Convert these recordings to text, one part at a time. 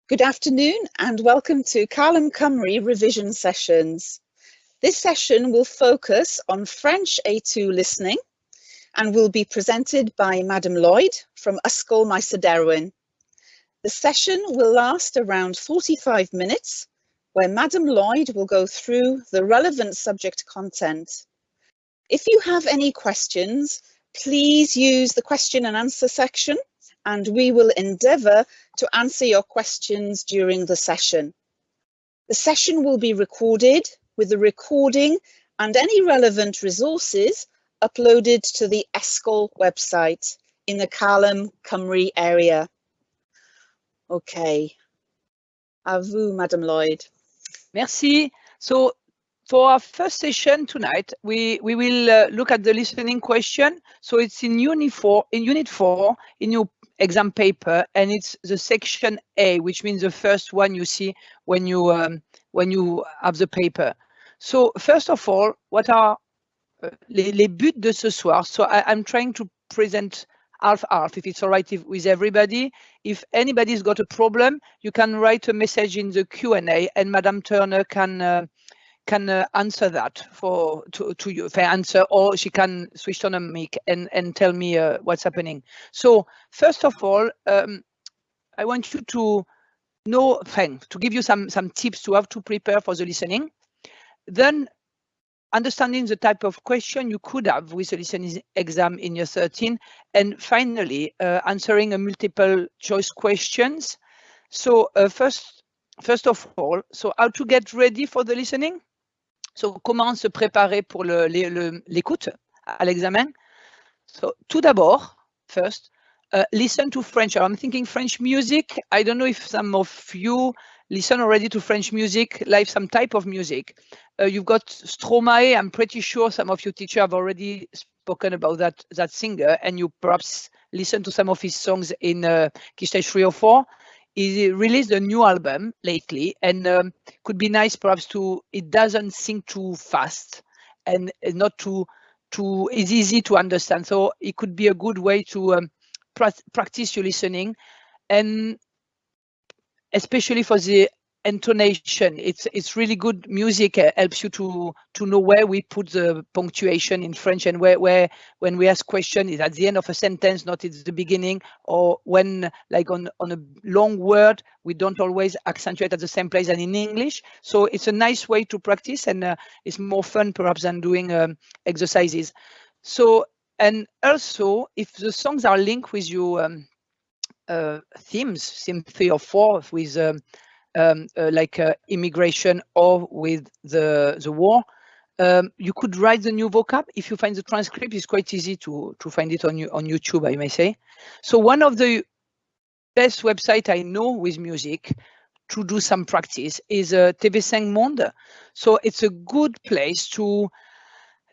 Good afternoon and welcome to Callum Cymru revision sessions. This session will focus on French A2 listening and will be presented by Madam Lloyd from e-sgol Derwin. The session will last around 45 minutes, where Madam Lloyd will go through the relevant subject content. If you have any questions, please use the question and answer section, and we will endeavour to answer your questions during the session. The session will be recorded with the recording and any relevant resources uploaded to the e-sgol website in the Callum Cymru area. Okay, à vous, Madam Lloyd. Merci. So for our first session tonight, we will look at the listening question. So it's in Unit 4 in your exam paper, and it's the section A, which means the first one you see when you have the paper. So first of all, what are les buts de ce soir? So I'm trying to present half, if it's all right with everybody. If anybody's got a problem, you can write a message in the Q&A, and Madame Turner can answer that to you, if I answer, or she can switch on a mic and tell me what's happening. So first of all, I want you to know, to give you some tips to have to prepare for the listening. Then understanding the type of question you could have with the listening exam in year 13, and finally answering a multiple choice questions. So first of all, so how to get ready for the listening? So comment se préparer pour l'écoute à l'examen? So tout d'abord, first, listen to French. I'm thinking French music. I don't know if some of you listen already to French music, like some type of music. You've got Stromae. I'm pretty sure some of you teachers have already spoken about that singer, and you perhaps listen to some of his songs in Key Stage 3 or 4. He released a new album lately, and could be nice perhaps it doesn't sing too fast and not too it's easy to understand. So it could be a good way to practice your listening, and especially for the intonation. It's really good music. Helps you to know where we put the punctuation in French, and where when we ask question is at the end of a sentence, not at the beginning, or when like on a long word we don't always accentuate at the same place as in English. So it's a nice way to practice, and it's more fun perhaps than doing exercises. So, and also if the songs are linked with your themes, theme 3 or 4, with like immigration or with the war, you could write the new vocab. If you find the transcript, it's quite easy to find it on YouTube, I may say. So one of the best websites I know with music to do some practice is TV5 Monde. So it's a good place to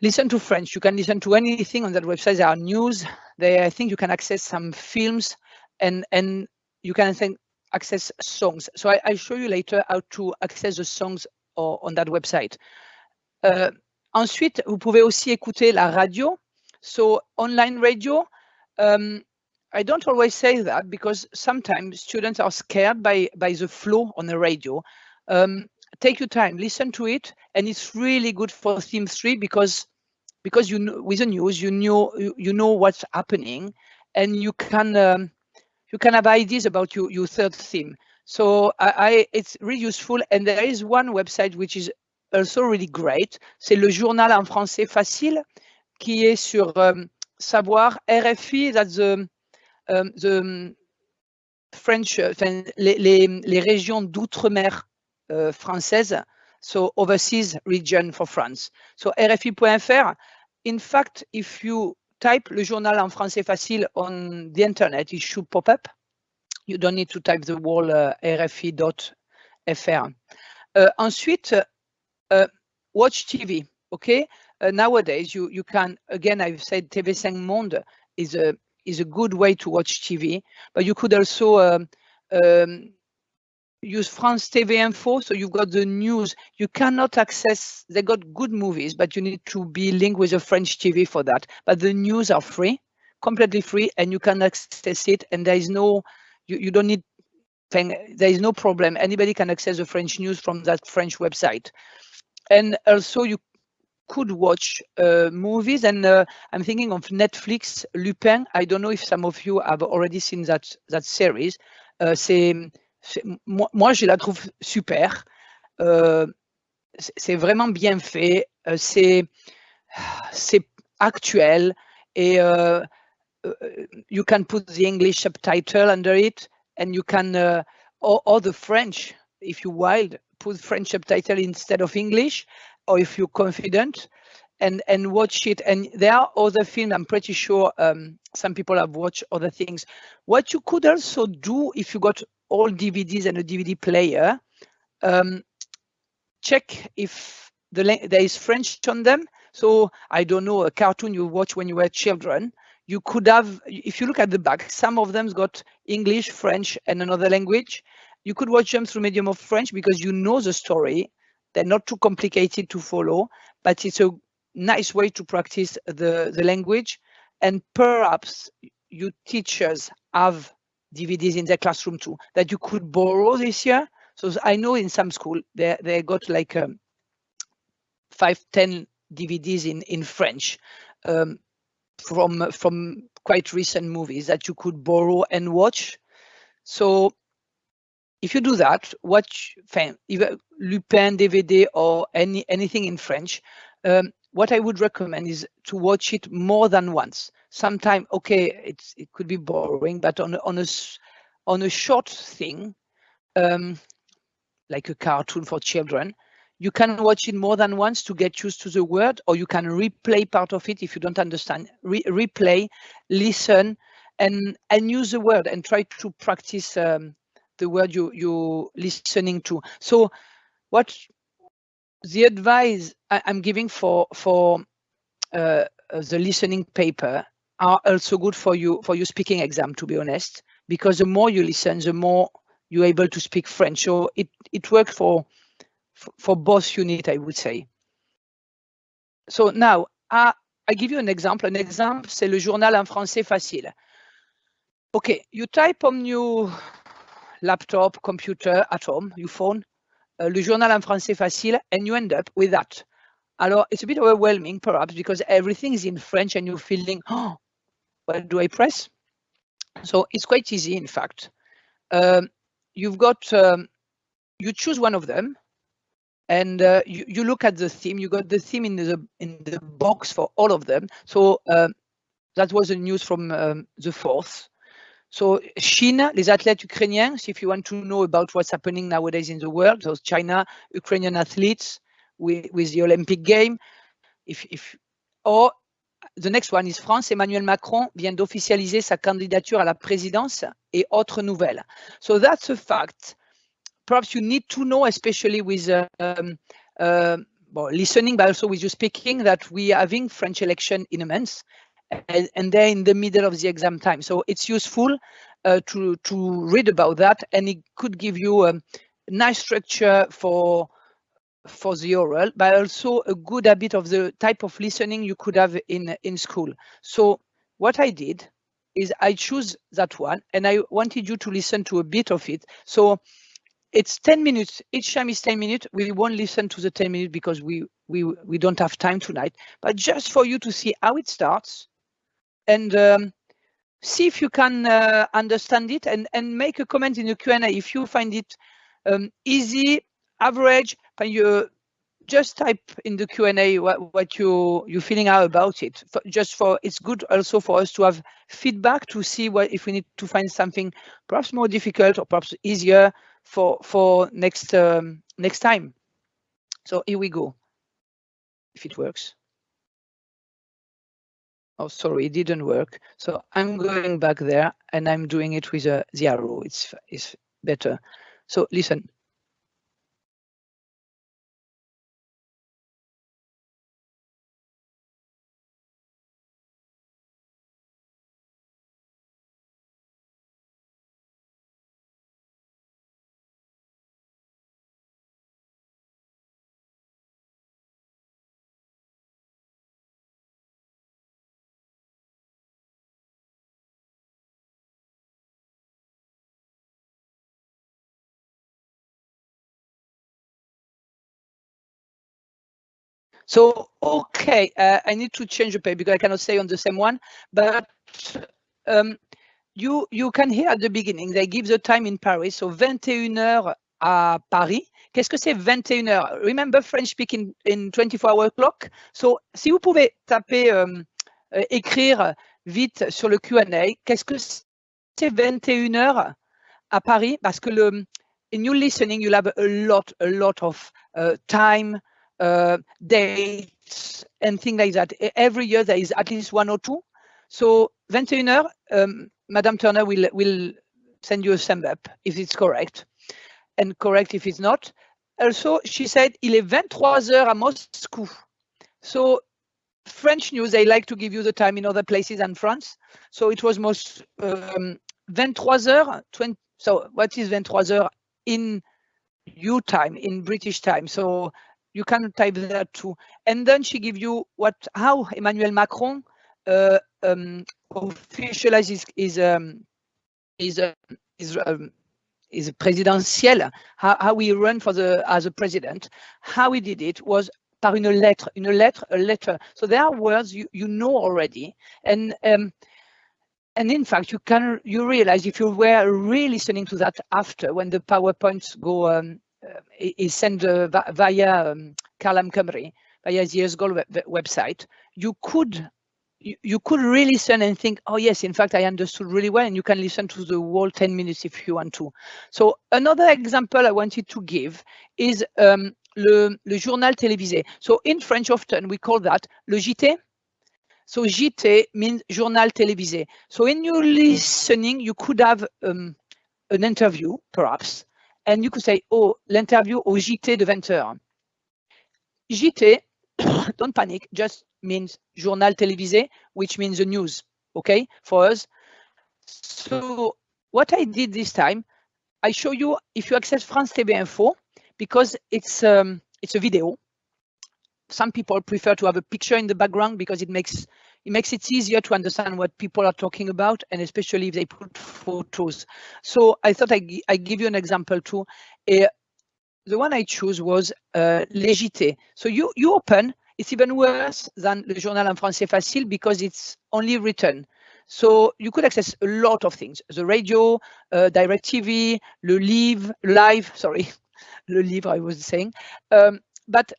listen to French. You can listen to anything on that website. There are news there. I think you can access some films, and you can access songs. So I show you later how to access the songs on that website. Ensuite, vous pouvez aussi écouter la radio. So online radio, I don't always say that because sometimes students are scared by the flow on the radio. Take your time, listen to it, and it's really good for theme 3 because you know, with the news you know what's happening, and you can have ideas about your third theme. So it's really useful, and there is one website which is also really great. C'est le journal en français facile, qui est sur Savoir RFI. That's the French, les régions d'outre-mer françaises. So overseas region for France. So RFI.fr. In fact, if you type le journal en français facile on the internet, it should pop up. You don't need to type the whole rfi.fr. Ensuite, watch TV. Okay. Nowadays, you can, again, I've said TV5 Monde is a good way to watch TV, but you could also use France TV Info. So you've got the news. You cannot access, they got good movies, but you need to be linked with a French TV for that. But the news are free, completely free, and you can access it, and there is no, you don't need there is no problem. Anybody can access the French news from that French website. And also you could watch movies, and I'm thinking of Netflix, Lupin. I don't know if some of you have already seen that series. Moi, je la trouve super. C'est vraiment bien fait. C'est actuel, et you can put the English subtitle under it, and you can or the French, if you wild, put French subtitle instead of English, or if you're confident, and watch it. And there are other films, I'm pretty sure some people have watched other things. What you could also do, if you got all DVDs and a DVD player, check if there is French on them. So I don't know, a cartoon you watch when you were children, you could have, if you look at the back, some of them's got English, French, and another language. You could watch them through medium of French because you know the story. They're not too complicated to follow, but it's a nice way to practice the language. And perhaps you teachers have DVDs in their classroom too that you could borrow this year. So I know in some school they got like 5-10 DVDs in French from quite recent movies that you could borrow and watch. So if you do that, watch either Lupin DVD or anything in French. What I would recommend is to watch it more than once. Sometime, okay, it could be boring, but on a short thing, like a cartoon for children, you can watch it more than once to get used to the word, or you can replay part of it if you don't understand. Replay, listen, and use the word and try to practice the word you're listening to. So what the advice I'm giving for the listening paper are also good for your speaking exam, to be honest, because the more you listen, the more you're able to speak French. So it works for both units, I would say. So now I give you an example. An example, c'est le journal en français facile. Okay, you type on your laptop, computer, at home, your phone, le journal en français facile, and you end up with that. Alors, it's a bit overwhelming, perhaps, because everything is in French and you're feeling, oh, what do I press? So it's quite easy, in fact. You've got, you choose one of them, and you look at the theme. You got the theme in the box for all of them. So that was the news from the 4th. So Chine, les athlètes ukrainiens, if you want to know about what's happening nowadays in the world, so China, Ukrainian athletes with the Olympic game. Or the next one is France, Emmanuel Macron vient d'officialiser sa candidature à la présidence et autres nouvelles. So that's a fact. Perhaps you need to know, especially with listening, but also with you speaking, that we are having French election in a month, and they're in the middle of the exam time. So it's useful to read about that, and it could give you a nice structure for the oral, but also a good habit of the type of listening you could have in school. So what I did is I choose that one, and I wanted you to listen to a bit of it. So it's 10 minutes. Each time is 10 minutes. We won't listen to the 10 minutes because we don't have time tonight, but just for you to see how it starts and see if you can understand it, and make a comment in the Q&A if you find it easy, average. You just type in the Q&A what you're feeling out about it. It's good also for us to have feedback to see if we need to find something perhaps more difficult or perhaps easier for next time. So here we go. If it works. Oh, sorry, it didn't work. So I'm going back there and I'm doing it with the arrow. It's better. So listen. So, okay, I need to change the page because I cannot stay on the same one, but you can hear at the beginning, they give the time in Paris, so 21h à Paris. Qu'est-ce que c'est 21h? Remember French speak in 24-hour clock? So, si vous pouvez taper, écrire vite sur le Q&A, qu'est-ce que c'est 21h à Paris? Parce que in your listening, you'll have a lot of time, dates, and things like that. Every year there is at least one or two. So 21h, Madame Turner will send you a sum up if it's correct, and correct if it's not. Also, she said, il est 23h à Moscou. So French news, they like to give you the time in other places than France. So it was 23h, 20. So what is 23h in EU time, in British time? So you can type that too. And then she give you how Emmanuel Macron officializes is presidentiel, how we run as a president. How he did it was par une lettre, a letter. So there are words you know already, and in fact you realize if you were really listening to that after when the PowerPoints go is sent via Callum Cymru, via the e-sgol website, you could really listen and think, oh yes, in fact I understood really well, and you can listen to the whole 10 minutes if you want to. So another example I wanted to give is le journal télévisé. So in French often we call that le JT. So JT means journal télévisé. So in your listening you could have an interview perhaps, and you could say, oh, l'interview au JT de 20h. JT, don't panic, just means journal télévisé, which means the news, okay, for us. So what I did this time, I show you if you access France TV Info, because it's a video. Some people prefer to have a picture in the background because it makes it easier to understand what people are talking about, and especially if they put photos. So I thought I give you an example too. The one I chose was Les JT. So you open. It's even worse than Le Journal en Français Facile because it's only written. So you could access a lot of things. The radio, direct TV, le livre I was saying. But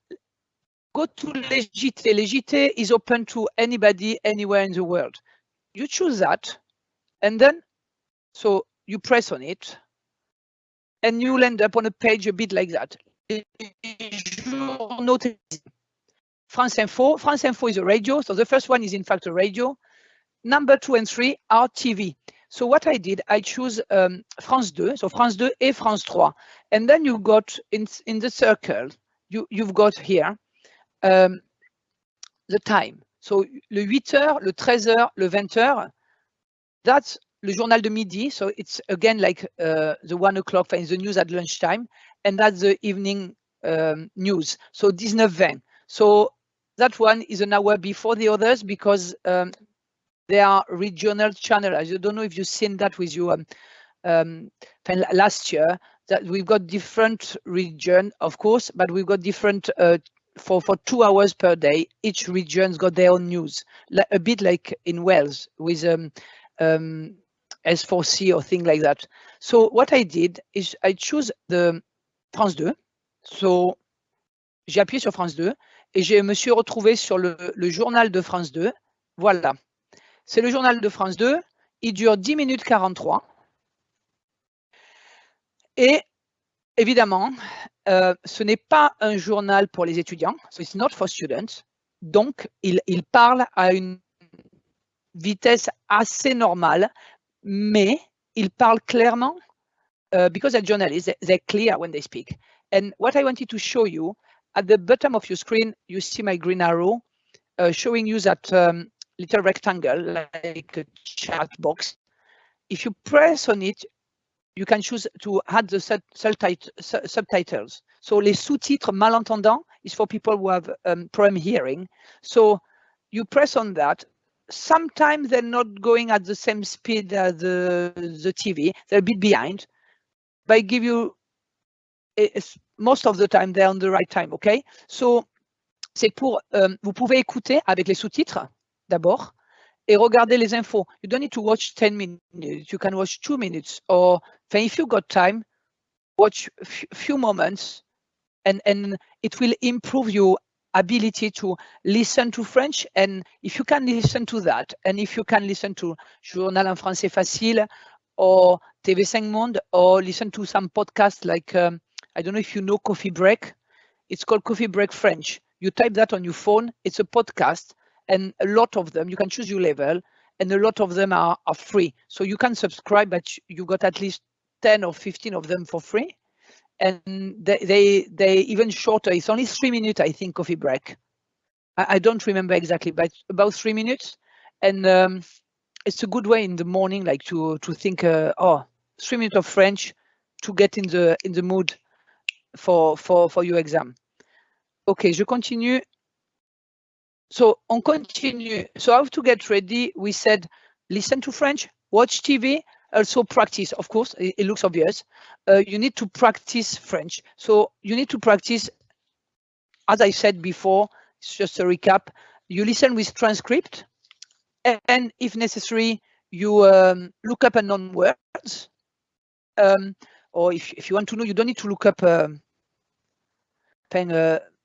go to Les JT. Les JT is open to anybody, anywhere in the world. You choose that, and then, so you press on it, and you'll end up on a page a bit like that. France Info. France Info is a radio. So the first one is in fact a radio. Number 2 and 3 are TV. So what I did, I choose France 2. So France 2 et France 3. And then you got in the circle, you've got here the time. So le 8h, le 13h, le 20h, that's le journal de midi. So it's again like the 1 o'clock, the news at lunchtime. And that's the evening news. So 19:20. So that one is an hour before the others because they are regional channels. I don't know if you've seen that with you last year, that we've got different region, of course, but we've got different for 2 hours per day. Each region's got their own news, a bit like in Wales with S4C or thing like that. So what I did is I choose the France 2. So j'ai appuyé sur France 2 et je me suis retrouvé sur le journal de France 2. Voilà. C'est le journal de France 2. Il dure 10 minutes 43. Et évidemment, ce n'est pas un journal pour les étudiants. So it's not for students. Donc, il parle à une vitesse assez normale, mais il parle clairement because they're journalists, they're clear when they speak. And what I wanted to show you, at the bottom of your screen, you see my green arrow showing you that little rectangle, like a chat box. If you press on it, you can choose to add the subtitles. So les sous-titres malentendants is for people who have problem hearing. So you press on that. Sometimes they're not going at the same speed as the TV. They're a bit behind. But I give you, most of the time they're on the right time, okay? So c'est pour, vous pouvez écouter avec les sous-titres d'abord et regarder les infos. You don't need to watch 10 minutes, you can watch 2 minutes, or if you got time, watch few moments, and it will improve your ability to listen to French. And if you can listen to that, and if you can listen to Journal en Français Facile or TV5 Monde, or listen to some podcasts like, I don't know if you know Coffee Break. It's called Coffee Break French. You type that on your phone, it's a podcast, and a lot of them, you can choose your level, and a lot of them are free. So you can subscribe, but you got at least 10 or 15 of them for free. And they even shorter. It's only 3 minutes, I think, Coffee Break. I don't remember exactly, but about 3 minutes. And it's a good way in the morning, like to think, 3 minutes of French to get in the mood for your exam. Okay, je continue. So on continue. So how to get ready? We said listen to French, watch TV, also practice. Of course, it looks obvious. You need to practice French. So you need to practice, as I said before, it's just a recap. You listen with transcript, and if necessary, you look up unknown words. Or if you want to know, you don't need to look up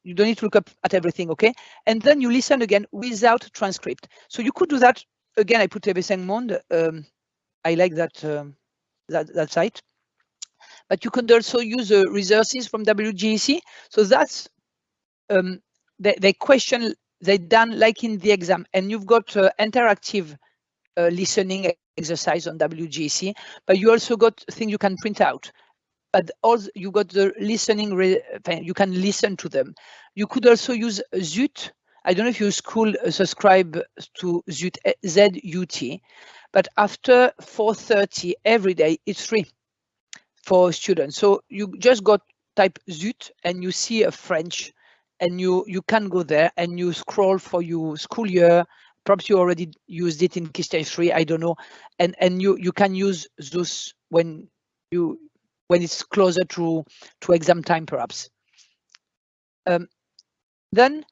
you don't need to look up at everything, okay? And then you listen again without transcript. So you could do that again. I put TV5 Monde. I like that that site. But you can also use resources from WGEC. So that's the question they done like in the exam, and you've got interactive listening exercise on WGEC. But you also got things you can print out. But also you got the listening, you can listen to them. You could also use ZUT. I don't know if your school subscribe to ZUT, ZUT, but after 4:30 every day, it's free for students. So you just got type ZUT and you see a French, and you can go there and you scroll for your school year. Perhaps you already used it in Key Stage 3, I don't know. And you can use those when it's closer to exam time, perhaps. Then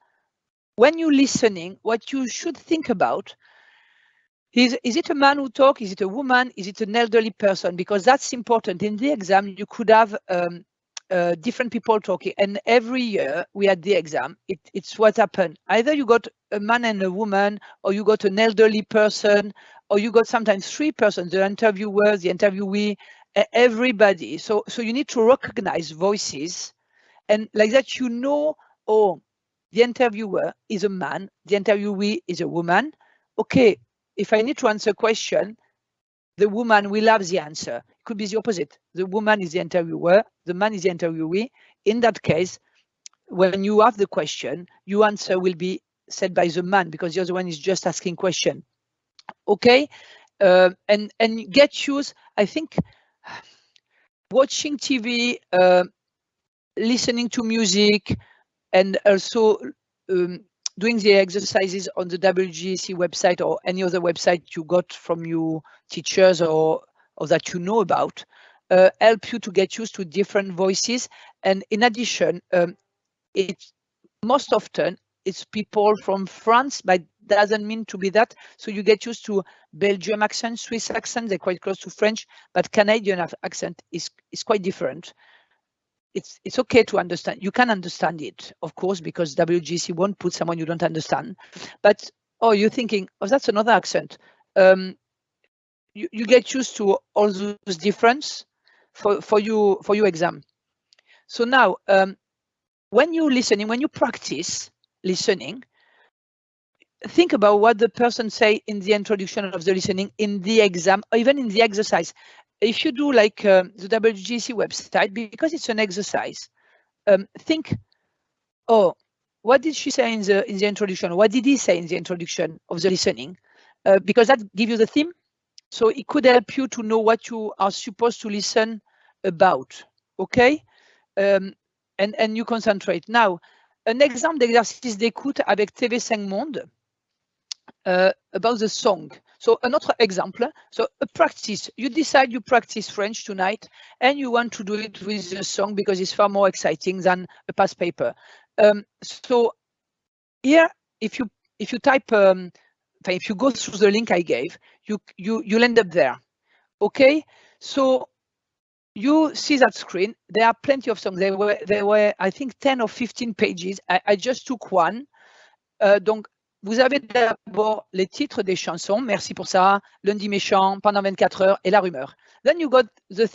when you're listening, what you should think about is it a man who talks? Is it a woman? Is it an elderly person? Because that's important. In the exam, you could have different people talking, and every year we had the exam, it's what happened. Either you got a man and a woman, or you got an elderly person, or you got sometimes 3 persons, the interviewer, the interviewee, everybody. So you need to recognize voices, and like that, you know, oh, the interviewer is a man, the interviewee is a woman. Okay, if I need to answer a question, the woman will have the answer. It could be the opposite. The woman is the interviewer, the man is the interviewee. In that case, when you have the question, your answer will be said by the man, because the other one is just asking question. Okay, and get used, I think, watching TV, listening to music, and also doing the exercises on the WGEC website or any other website you got from your teachers or that you know about, help you to get used to different voices. And in addition, it's most often it's people from France, but doesn't mean to be that. So you get used to Belgium accent, Swiss accent, they're quite close to French, but Canadian accent is quite different. It's okay to understand. You can understand it, of course, because WGC won't put someone you don't understand. But you're thinking, oh, that's another accent. You get used to all those difference for your exam. So now, when you're listening, when you practice listening, think about what the person say in the introduction of the listening, in the exam, or even in the exercise. If you do like the WGC website, because it's an exercise, think, oh, what did she say in the introduction? What did he say in the introduction of the listening? Because that gives you the theme. So it could help you to know what you are supposed to listen about. Okay, and you concentrate. Now, un exemple d'exercice d'écoute avec TV5 Monde about the song. So another example, so a practice, you decide you practice French tonight and you want to do it with a song because it's far more exciting than a past paper. So here, if you type, if you go through the link I gave, you'll end up there. Okay, so you see that screen. There are plenty of songs. There were I think 10 or 15 pages. I just took one. Donc, vous avez d'abord les titres des chansons. Merci pour ça. Lundi méchant, pendant 24 heures et la rumeur. Then you got the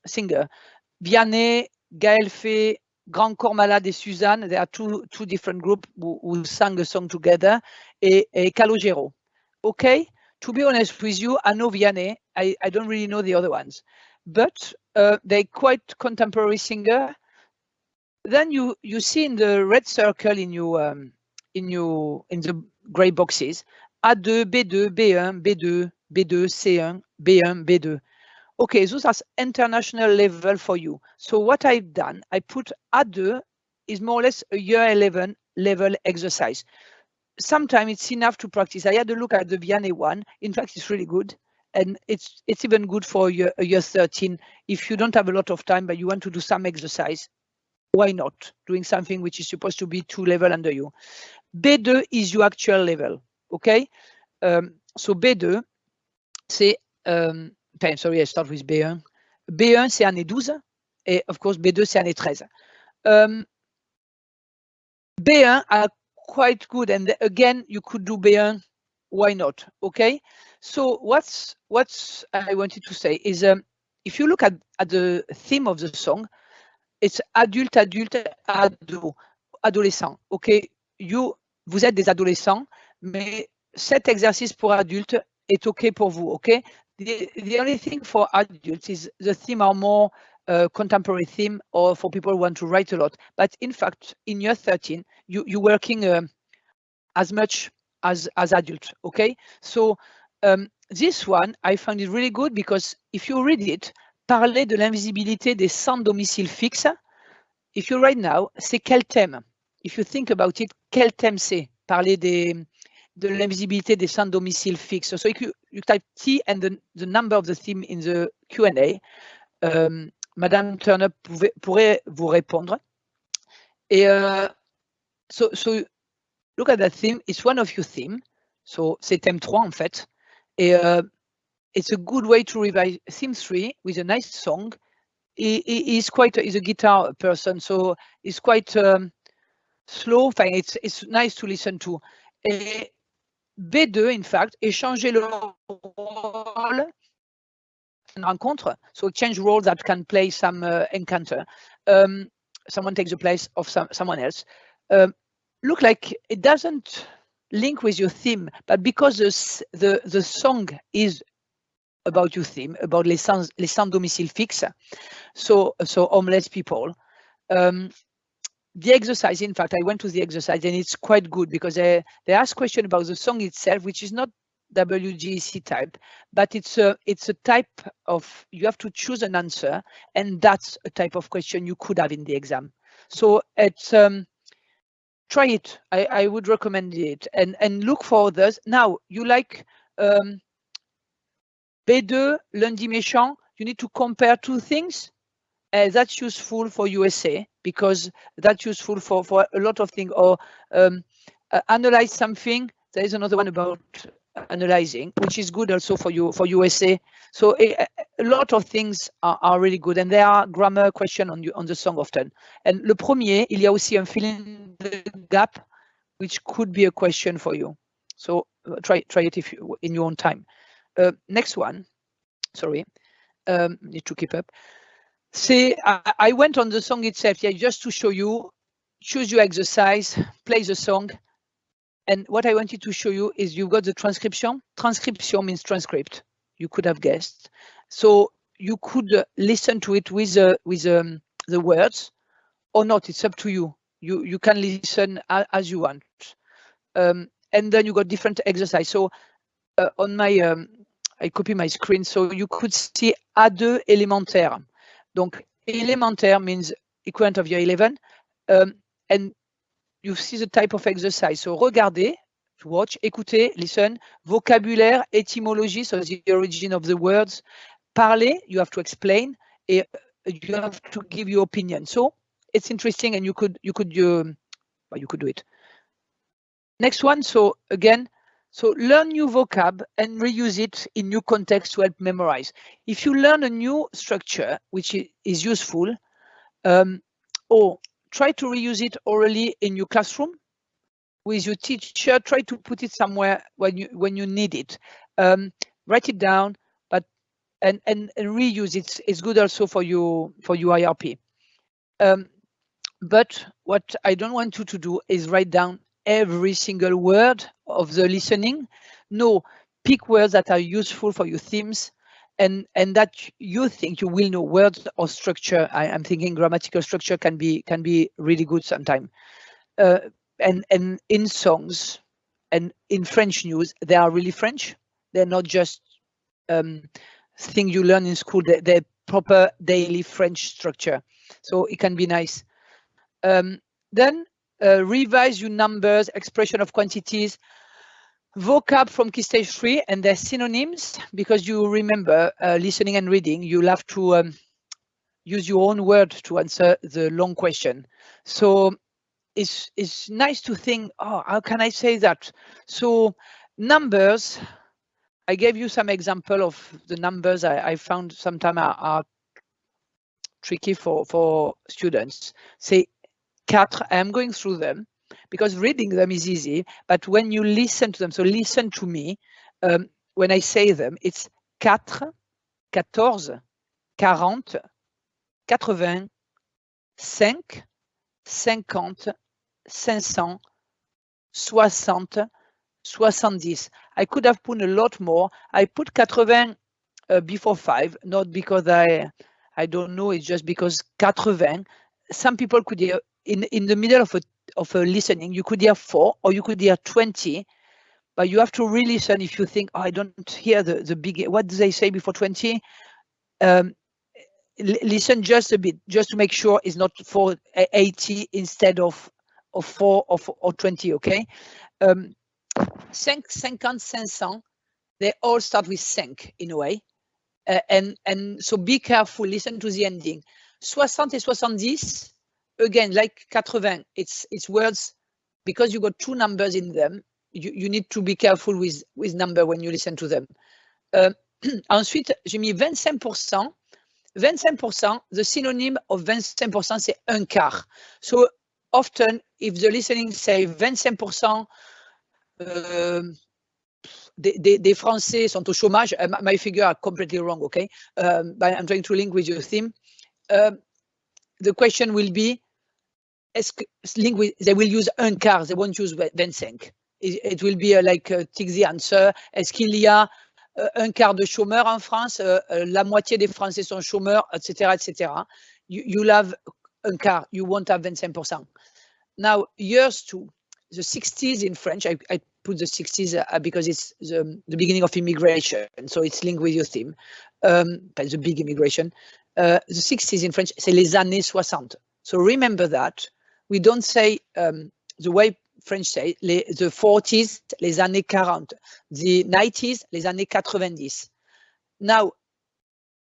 singer. Vianney, Gaël Fay, Grand Corps Malade et Suzanne. There are two different groups who sang a song together. Et Calogero. Okay. To be honest with you, I know Vianney. I don't really know the other ones, but they're quite contemporary singer. Then you see in the red circle in the gray boxes A2, B2, B1, B2, B2, C1, B1, B2. Okay, those are international level for you. So what I've done, I put A2 is more or less a year 11 level exercise. Sometimes it's enough to practice. I had a look at the Vianney one. In fact, it's really good. And it's even good for year 13. If you don't have a lot of time, but you want to do some exercise, why not? Doing something which is supposed to be 2 levels under you. B2 is your actual level, okay? So B2, c'est, sorry, I start with B1. B1, c'est année 12, et of course, B2, c'est année 13. B1 are quite good, and again, you could do B1, why not, okay? So what's I wanted to say is, if you look at the theme of the song, it's adulte, adulte, ado, adolescent, ok? Vous êtes des adolescents, mais cet exercice pour adultes est ok pour vous, ok? The only thing for adults is the theme are more contemporary theme, or for people who want to write a lot. But in fact, in year 13, you're working as much as adult, okay? So this one, I found it really good because if you read it, parler de l'invisibilité des sans domicile fixe. If you write now, c'est quel thème? If you think about it, quel thème c'est? Parler de l'invisibilité des sans domicile fixe. So if you type T and the number of the theme in the Q&A, Madame Turner pourrait vous répondre. Et so look at that theme. It's one of your theme. So c'est thème 3 en fait. Et it's a good way to revise theme 3 with a nice song. He's a guitar person, so it's quite slow. It's nice to listen to. Et B2, in fact, est changer le rôle une rencontre. So change roles that can play some encounter. Someone takes the place of someone else. Look like it doesn't link with your theme, but because the song is about your theme, about les sans domicile fixe, so homeless people. The exercise, in fact, I went to the exercise and it's quite good because they ask question about the song itself, which is not WGEC type, but it's a type of, you have to choose an answer, and that's a type of question you could have in the exam. So it's try it. I would recommend it, and look for others. Now you like B2, lundi méchant, you need to compare 2 things. That's useful for USA because that's useful for a lot of things, or analyze something. There is another one about analyzing, which is good also for USA. So a lot of things are really good, and there are grammar questions on the song often. And le premier, il y a aussi un fill in the gap, which could be a question for you. So try it if you in your own time. Next one, sorry, need to keep up. See, I went on the song itself, yeah, just to show you, choose your exercise, play the song. And what I wanted to show you is you've got the transcription. Transcription means transcript, you could have guessed. So you could listen to it with the words or not, it's up to you. You can listen as you want. And then you got different exercise. So on my, I copy my screen, so you could see A2 élémentaire. Donc, élémentaire means equivalent of year 11. And you see the type of exercise. So, regardez, watch, écoutez, listen, vocabulaire, étymologie, so the origin of the words. Parler, you have to explain, and you have to give your opinion. So, it's interesting, and you could do it. Next one. So again, so learn new vocab and reuse it in new context to help memorize. If you learn a new structure, which is useful, or try to reuse it orally in your classroom with your teacher, try to put it somewhere when you need it. Write it down, but and reuse it. It's good also for your IRP. But what I don't want you to do is write down every single word of the listening. No, pick words that are useful for your themes and that you think you will know. Words or structure. I'm thinking grammatical structure can be really good sometimes. And in songs and in French news, they are really French. They're not just thing you learn in school. They're proper daily French structure. So it can be nice. Then revise your numbers, expression of quantities, vocab from Key Stage 3 and their synonyms, because you remember listening and reading, you'll have to use your own word to answer the long question. So it's nice to think, oh, how can I say that? So numbers, I gave you some example of the numbers I found sometimes are tricky for students. Say 4, I'm going through them because reading them is easy, but when you listen to them, so listen to me, when I say them, it's 4, 14, 40, 80, 5, 50, 500, 60, 70. I could have put a lot more. I put 80 before 5, not because I don't know, it's just because 80, some people could hear in the middle of a listening, you could hear 4 or you could hear 20, but you have to really listen. If you think, oh, I don't hear the big, what do they say before 20? Listen just a bit, just to make sure it's not 480 instead of 4 or 20, okay? 5, 50, 500, they all start with 5 in a way. And so be careful, listen to the ending. 60 and 70, again, like 80, it's words, because you got 2 numbers in them, you need to be careful with number when you listen to them. Ensuite, j'ai mis 25%. 25%, the synonym of 25%, c'est un quart. So often, if the listening say 25%, des Français sont au chômage, my figure are completely wrong, okay? But I'm trying to link with your theme. The question will be, they will use un quart, they won't use 25. It will be like tick the answer. Est-ce qu'il y a un quart de chômeurs en France? La moitié des Français sont chômeurs, etc., etc. You'll have un quart, you won't have 25%. Now, years 2, the 60s in French, I put the 60s because it's the beginning of immigration, so it's linked with your theme, the big immigration. The 60s in French, c'est les années 60. So remember that. We don't say the way French say, the 40s, les années 40, the 90s, les années 90. Now,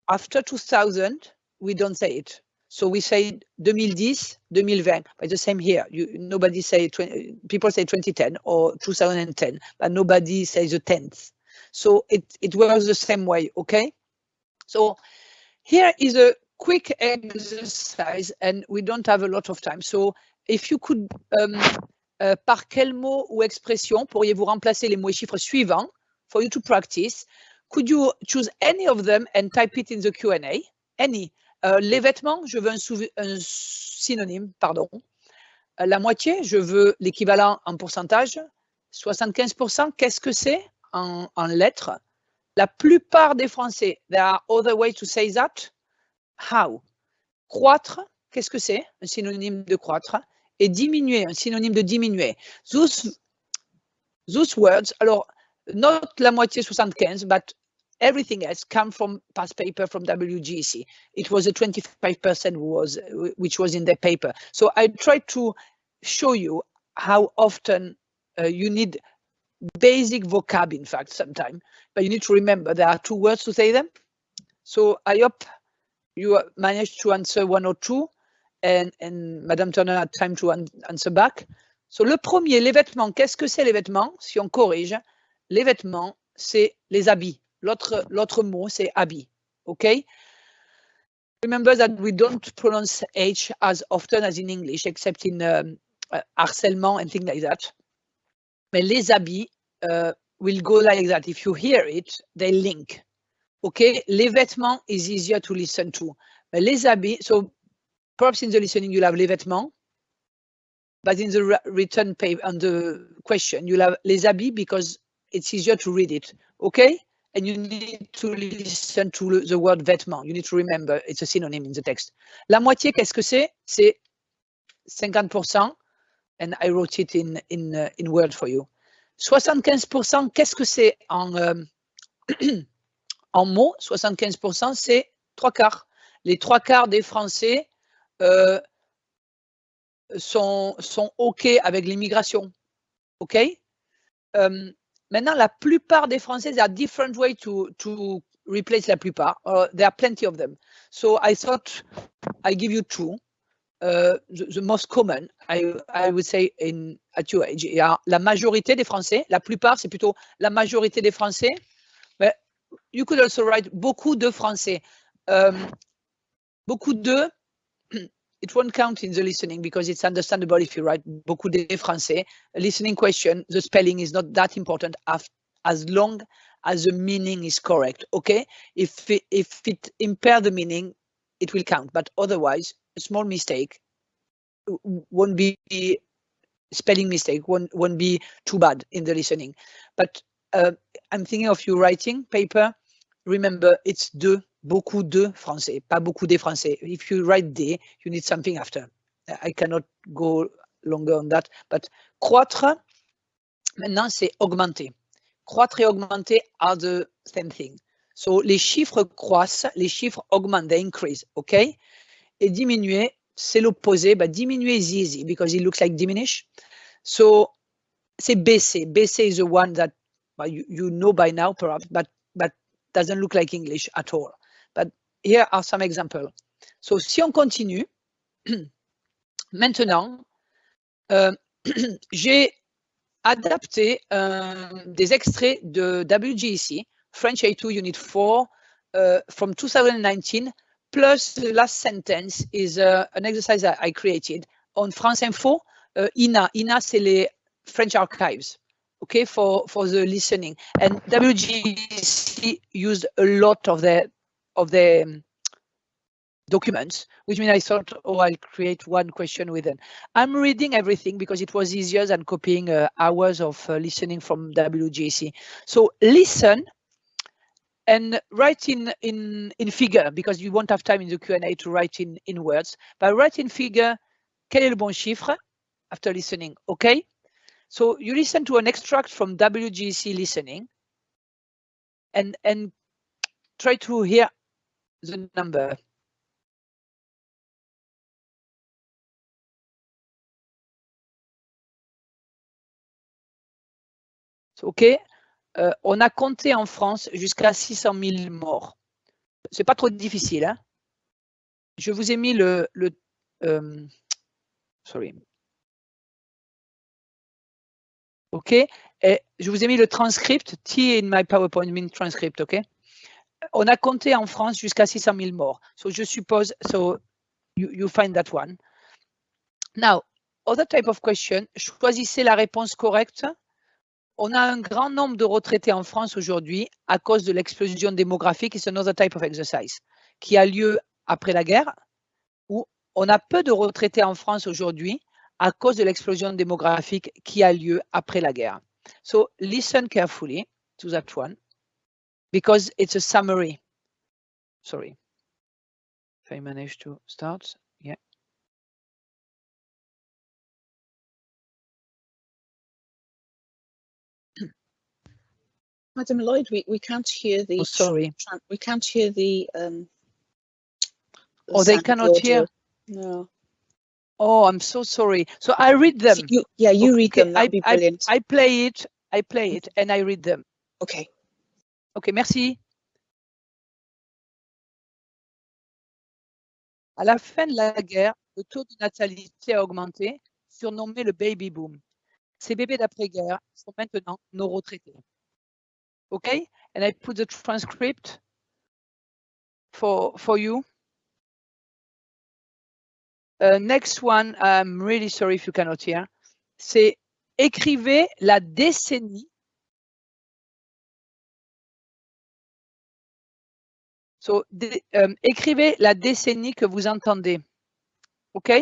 after 2000, we don't say it. So we say 2010, 2020, but the same here. Nobody say, people say 2010 or 2010, but nobody says the 10th. So it works the same way, okay? So here is a quick exercise, and we don't have a lot of time. So if you could, par quel mot ou expression pourriez-vous remplacer les mots et chiffres suivants for you to practice? Could you choose any of them and type it in the Q&A? Any. Les vêtements, je veux un synonyme, pardon. La moitié, je veux l'équivalent en pourcentage. 75%, qu'est-ce que c'est en lettres? La plupart des Français, there are other ways to say that. How? Croître, qu'est-ce que c'est? Un synonyme de croître. Et diminuer, un synonyme de diminuer. Those words, alors, not la moitié 75, but everything else come from past paper from WGC. It was a 25% which was in the paper. So I tried to show you how often you need basic vocab, in fact, sometimes, but you need to remember there are 2 words to say them. So I hope you managed to answer 1 or 2, and Madame Turner had time to answer back. So, le premier, les vêtements. Qu'est-ce que c'est les vêtements? Si on corrige, les vêtements, c'est les habits. L'autre mot, c'est habits. OK? Remember that we don't pronounce H as often as in English, except in harcèlement and things like that. Mais les habits will go like that. If you hear it, they link. OK? Les vêtements is easier to listen to. Mais les habits, so perhaps in the listening, you'll have les vêtements. But in the written paper, on the question, you'll have les habits because it's easier to read it. OK? And you need to listen to the word vêtements. You need to remember it's a synonym in the text. La moitié, qu'est-ce que c'est? C'est 50%. And I wrote it in Word for you. 75%, qu'est-ce que c'est en mots? 75%, c'est 3/4. Les 3/4 des Français sont OK avec l'immigration. OK? Maintenant, la plupart des Français, there are different ways to replace la plupart. There are plenty of them. So I thought I give you two. The most common, I would say at your age, il y a la majorité des Français. La plupart, c'est plutôt la majorité des Français. But you could also write beaucoup de Français. Beaucoup de, it won't count in the listening because it's understandable if you write beaucoup de Français. A listening question, the spelling is not that important as long as the meaning is correct. Okay, if it impairs the meaning, it will count. But otherwise, a small mistake won't be spelling mistake won't be too bad in the listening. But I'm thinking of you writing paper. Remember, it's de, beaucoup de Français, pas beaucoup des Français. If you write des, you need something after. I cannot go longer on that. But croître, maintenant, c'est augmenter. Croître et augmenter are the same thing. So, les chiffres croissent, les chiffres augmentent, they increase, OK? Et diminuer, c'est l'opposé. But diminuer is easy because it looks like diminish. So, c'est baisser. Baisser is the one that you know by now, perhaps, but doesn't look like English at all. But here are some examples. So, si on continue, maintenant, j'ai adapté des extraits de WGEC, French A2 Unit 4, from 2019, plus the last sentence is an exercise that I created on France Info. INA, c'est les French Archives, okay, for the listening. And WGEC used a lot of the documents, which means I thought, oh, I'll create one question with them. I'm reading everything because it was easier than copying hours of listening from WGEC. So listen and write in figure, because you won't have time in the Q&A to write in words. But write in figure, quel est le bon chiffre after listening, okay? So you listen to an extract from WGEC listening and try to hear the number. OK, on a compté en France jusqu'à 600 000 morts. C'est pas trop difficile, hein? Je vous ai mis sorry. OK, et je vous ai mis le transcript. T in my PowerPoint means transcript, OK? On a compté en France jusqu'à 600 000 morts. So je suppose, so you find that one. Now, other type of question, choisissez la réponse correcte. On a un grand nombre de retraités en France aujourd'hui à cause de l'explosion démographique. It's another type of exercise qui a lieu après la guerre, ou on a peu de retraités en France aujourd'hui à cause de l'explosion démographique qui a lieu après la guerre. So listen carefully to that one because it's a summary. Sorry. If I manage to start, yeah. Madam Lloyd, we can't hear the. Oh, sorry. We can't hear the. Oh, they cannot hear. No. Oh, I'm so sorry. So I read them. You read them. That'd be brilliant. I play it, and I read them. Okay. Okay, merci. À la fin de la guerre, le taux de natalité a augmenté. surnommé le baby boom. Ces bébés d'après-guerre sont maintenant nos retraités. Okay? And I put the transcript for you. Next one, I'm really sorry if you cannot hear. C'est écrivez la décennie. So, écrivez la décennie que vous entendez. OK?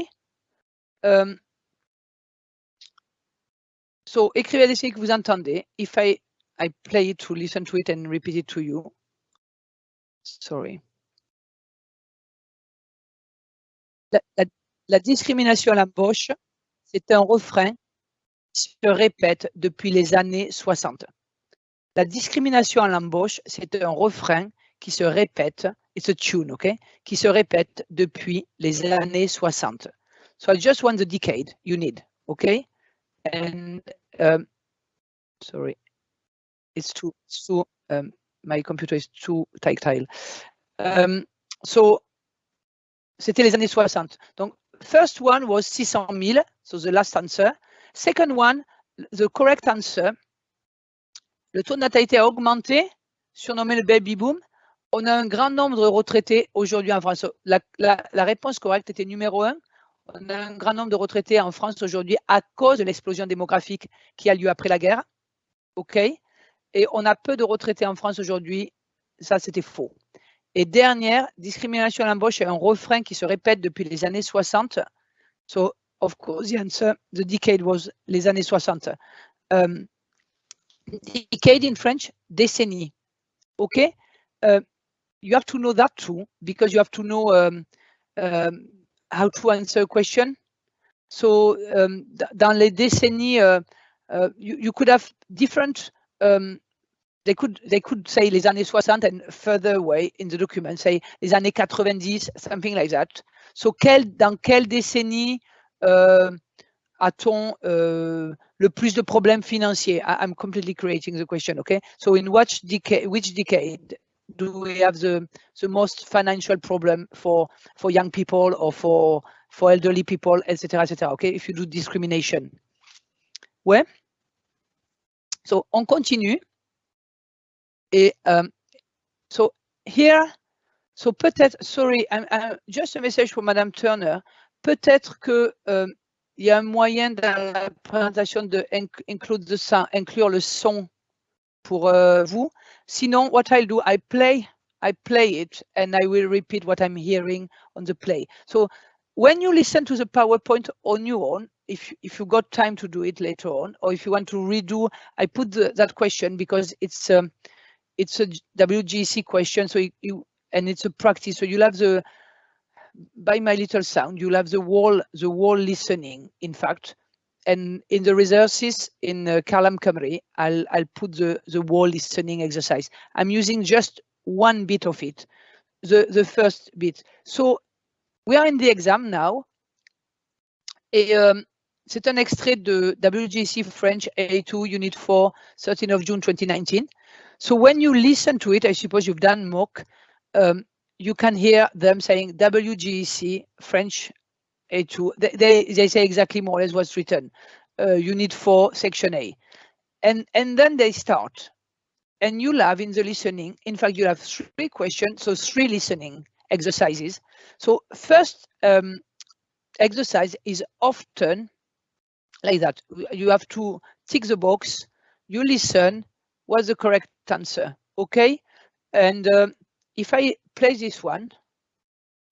So, écrivez la décennie que vous entendez. If I play it to listen to it and repeat it to you. Sorry. La discrimination à l'embauche, c'est un refrain qui se répète depuis les années 60. La discrimination à l'embauche, c'est un refrain qui se répète, it's a tune, okay, qui se répète depuis les années 60. So I just want the decade you need, okay? And sorry, it's too my computer is too tactile. So c'était les années 60. Donc first one was 600 000, so the last answer. Second one, the correct answer. Le taux de natalité a augmenté, surnommé le baby boom. On a un grand nombre de retraités aujourd'hui en France. La réponse correcte était numéro 1. On a un grand nombre de retraités en France aujourd'hui à cause de l'explosion démographique qui a lieu après la guerre. OK? Et on a peu de retraités en France aujourd'hui. Ça, c'était faux. Et dernière, discrimination à l'embauche est un refrain qui se répète depuis les années 60. So, of course, the answer, the decade was les années 60. Decade in French, décennie. Okay, you have to know that too, because you have to know how to answer a question. So, dans les décennies, you could have different. They could say les années 60 and further away in the document, say les années 90, something like that. So, dans quelle décennie a-t-on le plus de problèmes financiers? I'm completely creating the question, okay? So in which decade do we have the most financial problem for young people or for elderly people, etc., etc., okay? If you do discrimination. Ouais. So on continue. Et so here, so peut-être, sorry, just a message for Madame Turner. Peut-être que il y a un moyen dans la présentation de inclure le son pour vous. Sinon, what I'll do, I play it and I will repeat what I'm hearing on the play. So when you listen to the PowerPoint on your own, if you got time to do it later on, or if you want to redo, I put that question because it's a WGC question, so and it's a practice. So you'll have by my little sound, you'll have the wall listening, in fact, and in the resources in Kalam Kamri, I'll put the wall listening exercise. I'm using just one bit of it, the first bit. So we are in the exam now, et c'est un extrait de WGC French A2 Unit 4, 13 of June 2019. So when you listen to it, I suppose you've done mock, you can hear them saying WGC French A2. They say exactly more or less what's written. Unit 4, Section A. And then they start. And you'll have in the listening, in fact, you have 3 questions, so 3 listening exercises. So first exercise is often like that. You have to tick the box, you listen, what's the correct answer, okay? And if I play this one,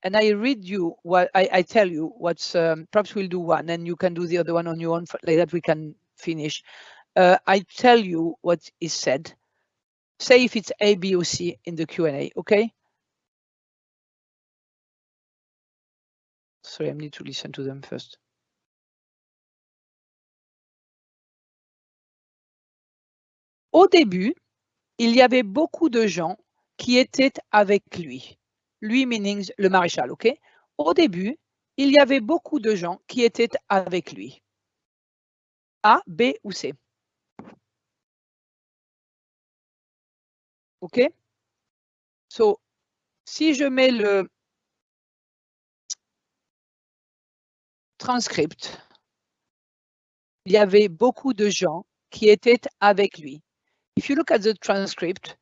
and I read you what I tell you what's, perhaps we'll do one and you can do the other one on your own, like that we can finish. I tell you what is said. Say if it's A, B, or C in the Q&A, okay? Sorry, I need to listen to them first. Au début, il y avait beaucoup de gens qui étaient avec lui. Lui meaning le maréchal, ok? Au début, il y avait beaucoup de gens qui étaient avec lui. A, B ou C? Ok? So, si je mets le transcript il y avait beaucoup de gens qui étaient avec lui. If you look at the transcript,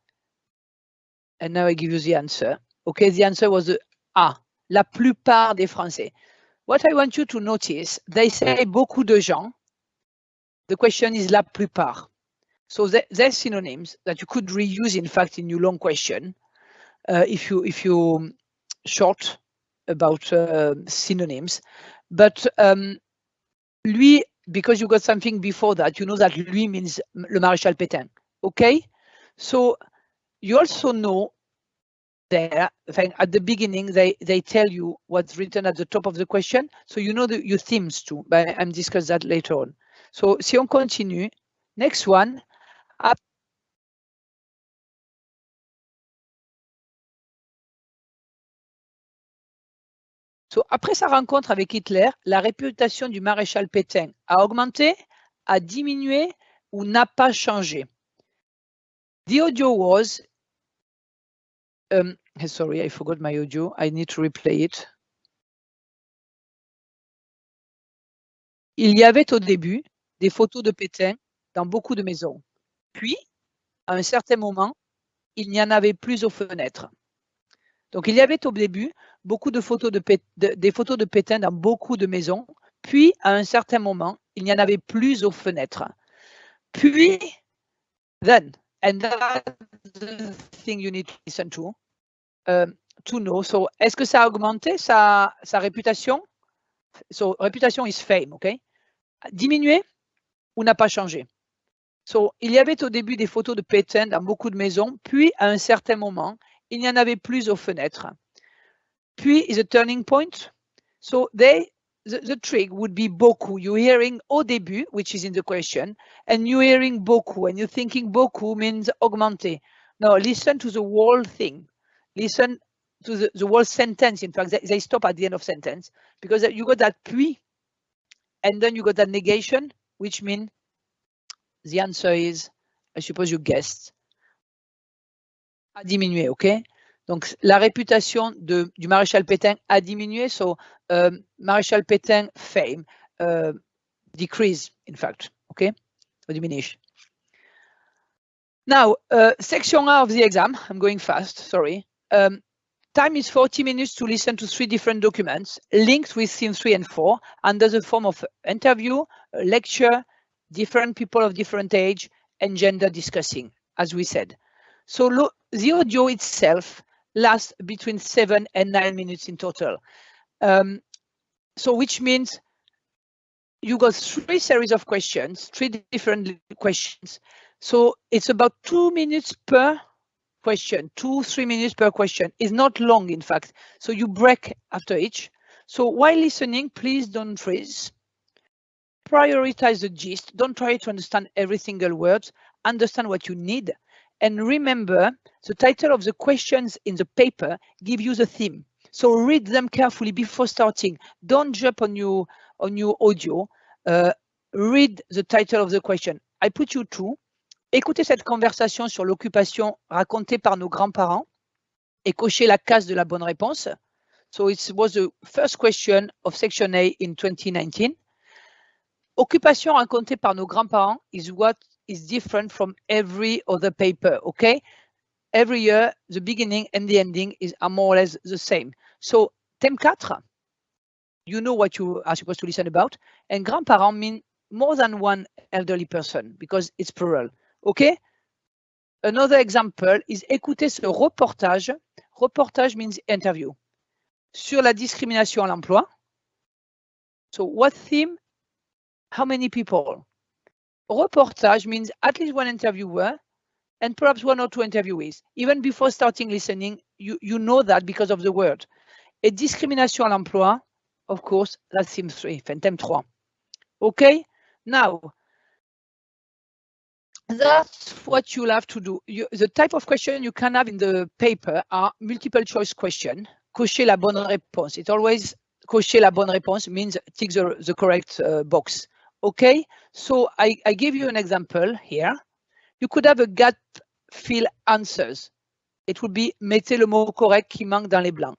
and now I give you the answer. Okay, the answer was la plupart des Français. What I want you to notice, they say beaucoup de gens. The question is la plupart. So there's synonyms that you could reuse, in fact, in your long question. If you short about synonyms, but lui, because you got something before that, you know that lui means le maréchal Pétain. Okay, so you also know there at the beginning they tell you what's written at the top of the question, so you know your themes too. But I'm discuss that later on. So si on continue, next one. So, après sa rencontre avec Hitler, la réputation du maréchal Pétain a augmenté, a diminué ou n'a pas changé. The audio was, sorry, I forgot my audio. I need to replay it. Il y avait au début des photos de Pétain dans beaucoup de maisons. Puis, à un certain moment, il n'y en avait plus aux fenêtres. Donc, il y avait au début beaucoup de photos des photos de Pétain dans beaucoup de maisons. Puis, à un certain moment, il n'y en avait plus aux fenêtres. Puis, then, and that's the thing you need to listen to know. So, est-ce que ça a augmenté sa réputation? So, réputation is fame, okay? Diminué ou n'a pas changé? So, il y avait au début des photos de Pétain dans beaucoup de maisons, puis à un certain moment, il n'y en avait plus aux fenêtres. Puis is a turning point. So, the trick would be beaucoup. You're hearing au début, which is in the question, and you're hearing beaucoup, and you're thinking beaucoup means augmenter. Now, listen to the whole thing. Listen to the whole sentence. In fact, they stop at the end of sentence, because you got that puis, and then you got that negation, which means the answer is, I suppose you guessed, a diminué, okay? Donc, la réputation du maréchal Pétain a diminué, so maréchal Pétain fame decrease, in fact, okay, or diminish. Now, section A of the exam, I'm going fast, sorry. Time is 40 minutes to listen to 3 different documents linked with theme 3 and 4 under the form of interview, a lecture, different people of different age, and gender discussing, as we said. So the audio itself lasts between 7 and 9 minutes in total. So which means you got 3 series of questions, 3 different questions. So it's about 2 minutes per question, 2-3 minutes per question. It's not long, in fact. So you break after each. So while listening, please don't freeze. Prioritize the gist. Don't try to understand every single word. Understand what you need. And remember, the title of the questions in the paper give you the theme. So read them carefully before starting. Don't jump on your audio. Read the title of the question. I put you through. Écoutez cette conversation sur l'occupation racontée par nos grands-parents et cochez la case de la bonne réponse. So it was the first question of section A in 2019. Occupation racontée par nos grands-parents is what is different from every other paper, okay? Every year, the beginning and the ending are more or less the same. So, thème 4, you know what you are supposed to listen about. And grands-parents mean more than one elderly person because it's plural, okay? Another example is écouter ce reportage. Reportage means interview. Sur la discrimination à l'emploi. So, what theme? How many people? Reportage means at least one interviewer and perhaps 1 or 2 interviewees. Even before starting listening, you know that because of the word. Et discrimination à l'emploi, of course, that's theme 3, thème 3. Okay, now, that's what you'll have to do. The type of question you can have in the paper are multiple choice question. Cocher la bonne réponse. It always cocher la bonne réponse means tick the correct box. Okay, so I give you an example here. You could have a gut feel answers. It would be mettez le mot correct qui manque dans les blancs.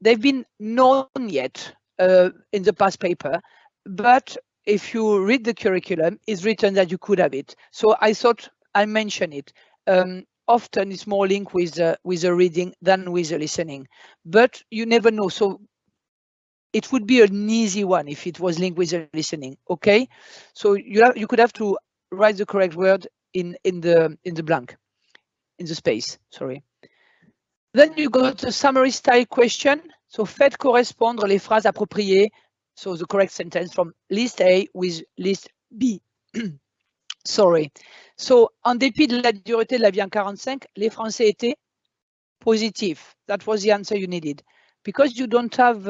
They've been known yet in the past paper, but if you read the curriculum, it's written that you could have it. So I thought I mention it. Often it's more linked with the reading than with the listening, but you never know. So it would be an easy one if it was linked with the listening. Okay, so you could have to write the correct word in the blank, in the space. Sorry. Then you got the summary style question. So faites correspondre les phrases appropriées. So the correct sentence from list A with list B. Sorry. So, en dépit de la dureté de la vie en 45, les Français étaient positifs. That was the answer you needed. Because you don't have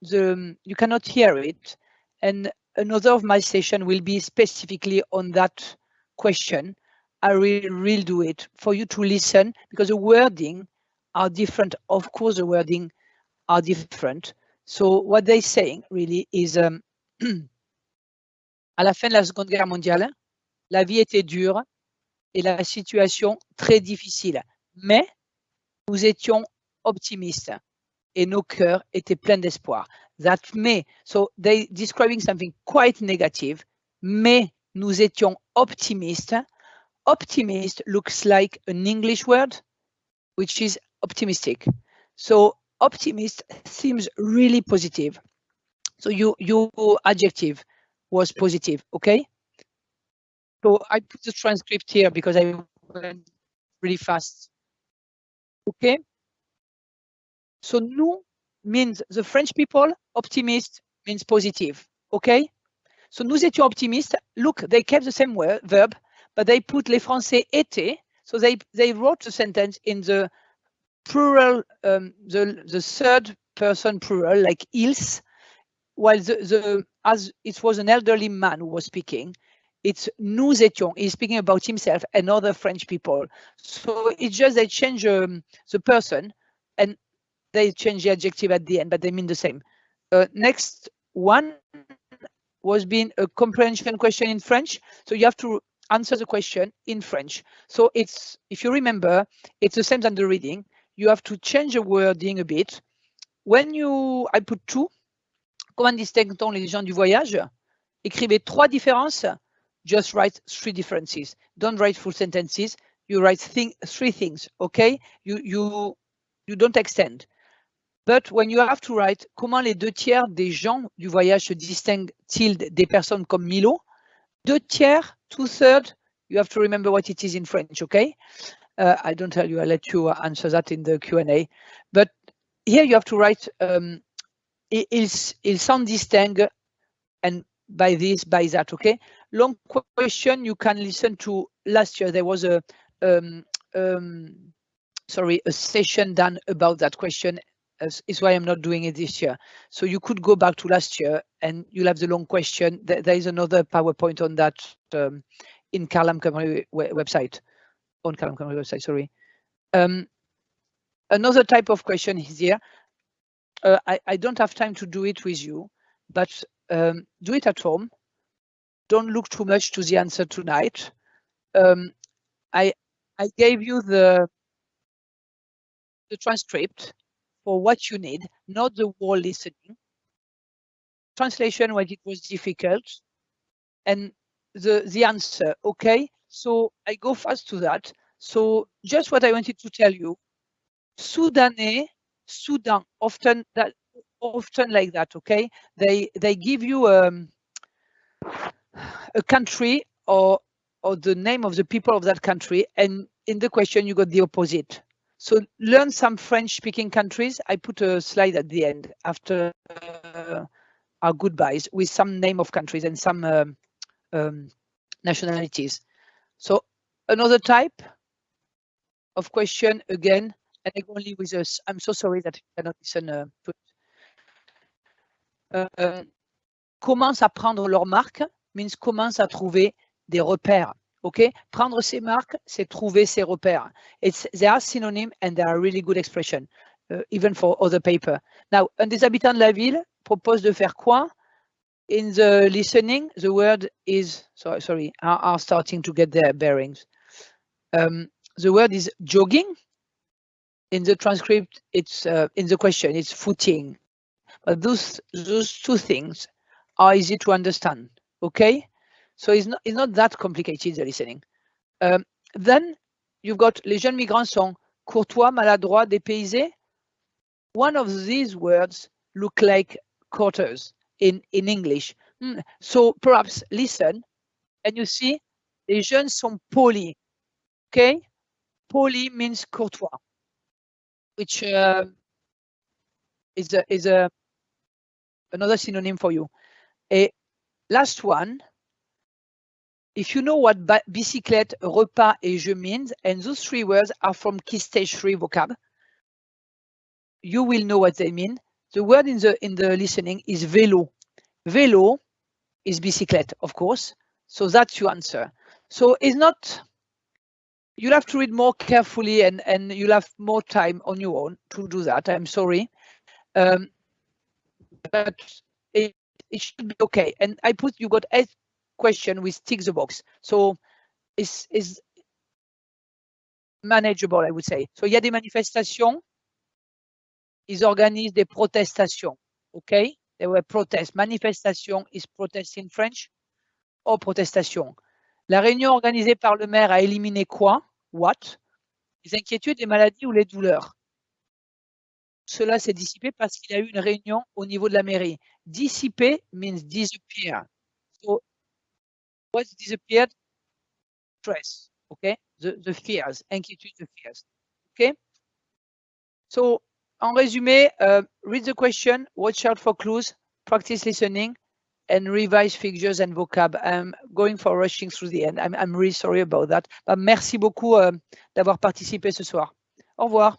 you cannot hear it. And another of my session will be specifically on that question. I will do it for you to listen, because the wording are different. Of course, the wording are different. So what they're saying really is à la fin de la Seconde Guerre mondiale, la vie était dure et la situation très difficile. Mais nous étions optimistes et nos cœurs étaient pleins d'espoir. That may, so they describing something quite negative. Mais nous étions optimistes. Optimist looks like an English word, which is optimistic. So optimist seems really positive. So your adjective was positive, okay? So I put the transcript here because I went really fast. Okay. So nous means the French people, optimist means positive, okay? So nous étions optimistes. Look, they kept the same verb, but they put les Français étaient. So they wrote the sentence in the plural, the third person plural, like ils, while as it was an elderly man who was speaking, it's nous étions. He's speaking about himself and other French people. So it's just they change the person and they change the adjective at the end, but they mean the same. Next one was being a comprehension question in French. So you have to answer the question in French. So it's, if you remember, it's the same than the reading. You have to change the wording a bit. When I put two, comment distingue-t-on les gens du voyage? Écrivez 3 différences. Just write 3 differences. Don't write full sentences. You write 3 things, okay? You don't extend. But when you have to write comment les 2 tiers des gens du voyage se distinguent-ils des personnes comme Milo? 2 tiers, 2/3, you have to remember what it is in French, okay? I don't tell you, I'll let you answer that in the Q&A. But here you have to write ils s'en distinguent, and by this, by that, okay? Long question, you can listen to last year. There was a session done about that question. Is why I'm not doing it this year. So you could go back to last year and you'll have the long question. There is another PowerPoint on that in Carlam Camry website. On Carlam Camry website, sorry. Another type of question is here. I don't have time to do it with you, but do it at home. Don't look too much to the answer tonight. I gave you the transcript for what you need, not the whole listening. Translation when it was difficult, and the answer, okay? So I go fast to that. So just what I wanted to tell you, Soudanais, Sudan, often like that, okay? They give you a country or the name of the people of that country, and in the question you got the opposite. So learn some French-speaking countries. I put a slide at the end after our goodbyes with some name of countries and some nationalities. So another type of question again, and only with us. I'm so sorry that you cannot listen to it. Commence à prendre leurs marques means commence à trouver des repères. Okay, prendre ses marques, c'est trouver ses repères. They are synonyms and they are really good expression, even for other paper. Now, un des habitants de la ville propose de faire quoi? In the listening, the word is, sorry, are starting to get their bearings. The word is jogging. In the transcript, it's in the question, it's footing. But those 2 things are easy to understand. Okay, so it's not that complicated, the listening. Then you've got les jeunes migrants sont courtois, maladroits, dépaysés. One of these words look like quarters in English. So perhaps listen and you see les jeunes sont polis. Okay, poli means courtois, which is another synonym for you. A last one. If you know what bicyclette, repas, et je means, and those three words are from Key Stage 3 vocab, you will know what they mean. The word in the listening is vélo. Vélo is bicyclette, of course. So that's your answer. So it's not, you'll have to read more carefully and you'll have more time on your own to do that. I'm sorry. But it should be okay. And you got 8 questions with tick the box. So it's manageable, I would say. So il y a des manifestations. Ils organisent des protestations. Okay? There were protests. Manifestation is protest in French. Or protestation. La réunion organisée par le maire a éliminé quoi? What? Les inquiétudes, les maladies ou les douleurs. Cela s'est dissipé parce qu'il y a eu une réunion au niveau de la mairie. Dissiper means disappear. So, what's disappeared? Stress. Okay? The fears. Inquiétude, the fears. Okay? So, en résumé, read the question, watch out for clues, practice listening, and revise figures and vocab. I'm going for rushing through the end. I'm really sorry about that. Merci beaucoup d'avoir participé ce soir. Au revoir.